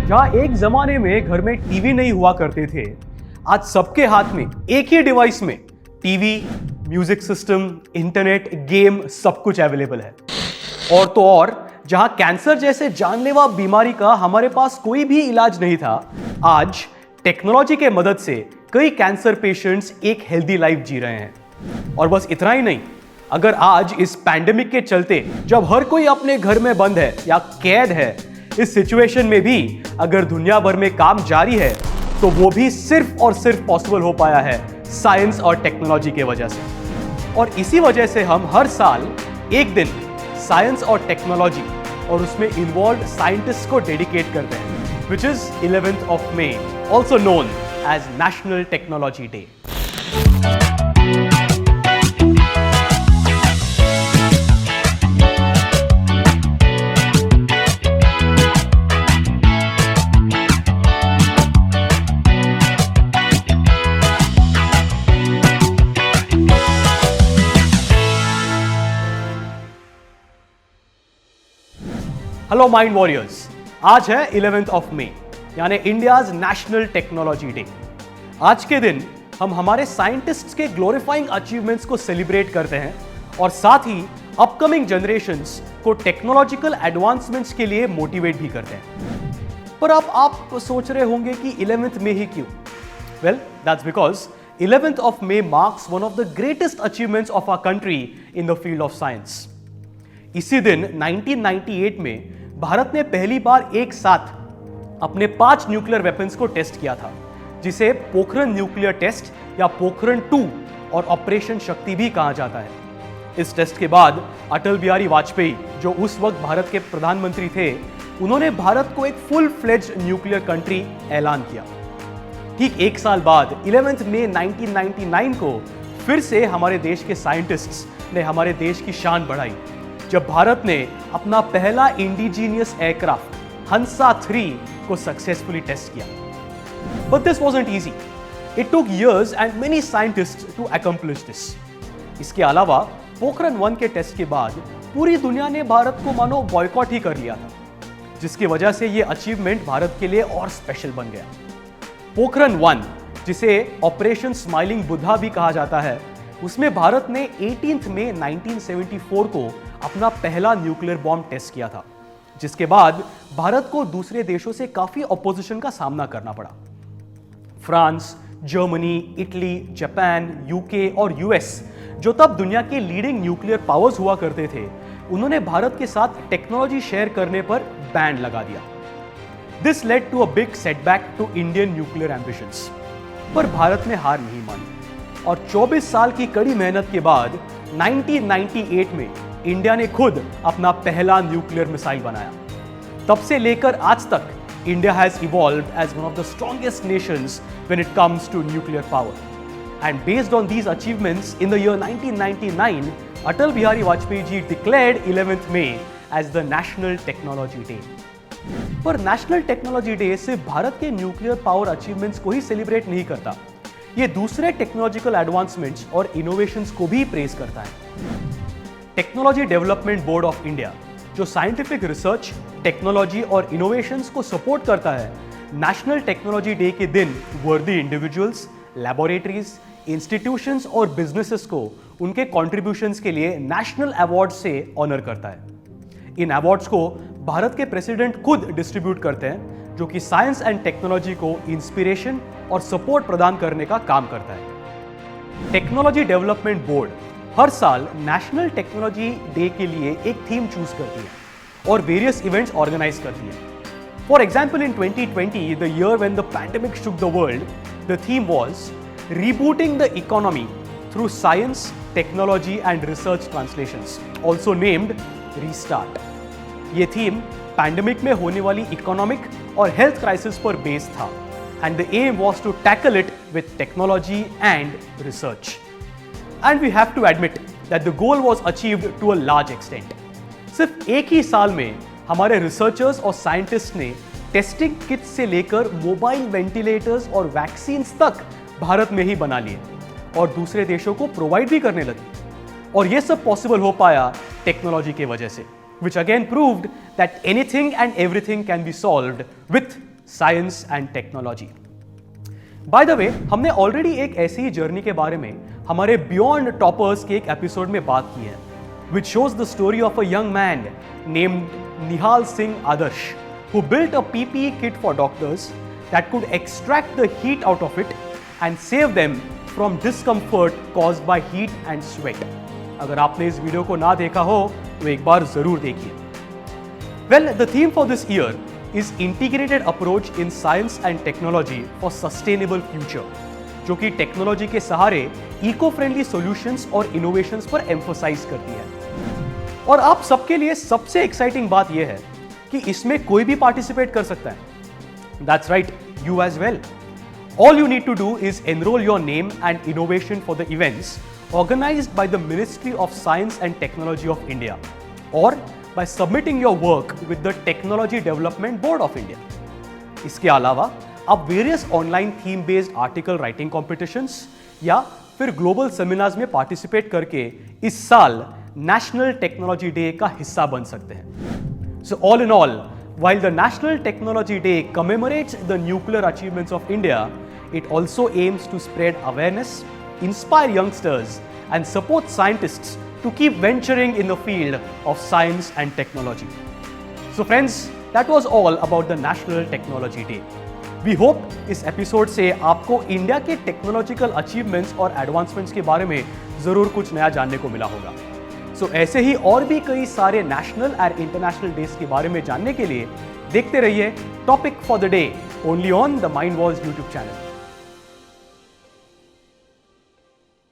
जहां एक जमाने में घर में टीवी नहीं हुआ करते थे, आज सबके हाथ में एक ही डिवाइस में TV, music system, internet, game सब कुछ अवेलेबल है। और तो और जहां कैंसर जैसे जानलेवा बीमारी का हमारे पास कोई भी इलाज नहीं था, आज टेक्नोलॉजी के मदद से कई कैंसर पेशेंट्स एक हेल्दी लाइफ जी रहे हैं। और बस इतना ही नहीं, अगर आज इस पैंडेमिक के चलते जब हर कोई अपने घर में बंद है या कैद है, इस सिचुएशन में भी अगर दुनिया भर में काम जारी है, तो वो भी सिर्फ और सिर्फ पॉसिबल हो पाया है साइंस और टेक्नोलॉजी के वजह से। और इसी वजह से हम हर साल एक दिन साइंस और टेक्नोलॉजी और उसमें इन्वॉल्व साइंटिस्ट को डेडिकेट करते हैं, which is 11th of May, also known as national technology day. Hello mind warriors, आज है 11th of May, यानी इंडियाज नेशनल टेक्नोलॉजी डे। आज के दिन हम हमारे साइंटिस्ट्स के ग्लोरीफाइंग अचीवमेंट्स को सेलिब्रेट करते हैं और साथ ही अपकमिंग जनरेशंस को टेक्नोलॉजिकल एडवांसमेंट्स के लिए मोटिवेट भी करते हैं। पर अब आप सोच रहे होंगे कि 11th May ही क्यों? Well, that's because 11th of May marks one of the greatest achievements of our country in the field of science. इसी दिन 1998 में भारत ने पहली बार एक साथ अपने 5 न्यूक्लियर वेपन्स को टेस्ट किया था, जिसे पोखरण न्यूक्लियर टेस्ट या पोखरण 2 और ऑपरेशन शक्ति भी कहा जाता है। इस टेस्ट के बाद अटल बिहारी वाजपेयी, जो उस वक्त भारत के प्रधानमंत्री थे, उन्होंने भारत को एक फुल फ्लेज्ड न्यूक्लियर कंट्री ऐलान किया। ठीक एक साल बाद 11th May 1999 को फिर से हमारे देश के साइंटिस्ट्स ने हमारे देश की शान बढ़ाई, जब भारत ने अपना पहला इंडिजीनियस एयरक्राफ्ट हंसा 3 को सक्सेसफुली टेस्ट किया। But this wasn't easy. It took years and many scientists to accomplish this. इसके अलावा पोखरण 1 के टेस्ट के बाद पूरी दुनिया ने भारत को मानो बॉयकॉट ही कर लिया था, जिसकी वजह से यह अचीवमेंट भारत के लिए और स्पेशल बन गया। पोखरण 1, जिसे ऑपरेशन स्माइलिंग बुद्धा भी कहा जाता है, उसमें भारत ने 18th May 1974 को अपना पहला न्यूक्लियर बॉम्ब टेस्ट किया था, जिसके बाद भारत को दूसरे देशों से काफी ऑपोजिशन का सामना करना पड़ा। France, Germany, Italy, Japan, UK और यूएस, जो तब दुनिया के लीडिंग न्यूक्लियर पावर्स हुआ करते थे, उन्होंने भारत के साथ टेक्नोलॉजी शेयर करने पर बैन लगा दिया। This led to a big setback to Indian nuclear ambitions. पर भारत ने हार नहीं मानी और 24 साल की कड़ी मेहनत के बाद 1998 में इंडिया ने खुद अपना पहला न्यूक्लियर मिसाइल बनाया। तब से लेकर आज तक India has evolved as one of the strongest nations when it comes to nuclear power. And based on these achievements, in the year 1999, Atal Bihari Vajpayee ji declared 11th May as the national technology day. पर national technology day सिर्फ भारत के nuclear power achievements को ही celebrate नहीं करता, ये दूसरे technological advancements और innovations को भी प्रेज करता है। Technology development board of India, जो साइंटिफिक रिसर्च, टेक्नोलॉजी और इनोवेशंस को सपोर्ट करता है, नेशनल टेक्नोलॉजी डे के दिन वर्दी इंडिविजुअल्स, लैबोरेटरीज, इंस्टीट्यूशंस और बिजनेसेस को उनके कॉन्ट्रीब्यूशंस के लिए नेशनल अवार्ड से ऑनर करता है। इन अवार्ड्स को भारत के प्रेसिडेंट खुद डिस्ट्रीब्यूट करते हैं, जो कि साइंस एंड टेक्नोलॉजी को इंस्पिरेशन और सपोर्ट प्रदान करने का काम करता है। टेक्नोलॉजी डेवलपमेंट बोर्ड हर साल नेशनल टेक्नोलॉजी डे के लिए एक थीम चूज करती है और वेरियस इवेंट्स ऑर्गेनाइज करती है। For example, in 2020, the year when the pandemic shook the world, the theme was rebooting the economy through science, technology and research translations, also named restart. ये theme pandemic में होने वाली economic और health crisis पर based था, and the aim was to tackle it with technology and research. And we have to admit that the goal was achieved to a large extent. सिर्फ एक ही साल में हमारे रिसर्चर्स और साइंटिस्ट ने टेस्टिंग किट्स से लेकर मोबाइल वेंटिलेटर्स और वैक्सीन्स तक भारत में ही बना लिए और दूसरे देशों को प्रोवाइड भी करने लगे। और यह सब पॉसिबल हो पाया टेक्नोलॉजी की वजह से, which again proved that anything and everything can be solved with science and technology. By the way, हमने ऑलरेडी एक ऐसी ही जर्नी के बारे में हमारे बियॉन्ड टॉपर्स के एक एपिसोड में बात की है, which shows the story of a young man named Nihal Singh Adarsh, who built a PPE kit for doctors that could extract the heat out of it and save them from discomfort caused by heat and sweat. अगर आपने इस video को ना देखा हो तो एक बार जरूर देखिए। Well, the theme for this year is integrated approach in science and technology for sustainable future, जो कि टेक्नोलॉजी के सहारे इको फ्रेंडली सॉल्यूशंस और इनोवेशंस पर एम्फोसाइज करती है। और आप सबके लिए सबसे एक्साइटिंग बात यह है कि इसमें कोई भी पार्टिसिपेट कर सकता है। That's right, you as well. All you need to do is enroll your name and innovation for the events organized by the Ministry of Science and Technology of India, or by submitting your work with the Technology Development Board of India. इसके अलावा आप various online theme based article writing competitions या फिर global seminars में participate करके इस साल national technology day का हिस्सा बन सकते हैं। So all in all, while the National Technology Day commemorates the nuclear achievements of India, it also aims to spread awareness, inspire youngsters, and support scientists to keep venturing in the field of science and technology. So friends, that was all about the National Technology Day. We hope इस episode से आपको India के technological achievements और advancements के बारे में जरूर कुछ नया जानने को मिला होगा। सो ऐसे ही और भी कई सारे नेशनल और इंटरनेशनल डेज के बारे में जानने के लिए देखते रहिए topic for the day only on the mind walls YouTube channel.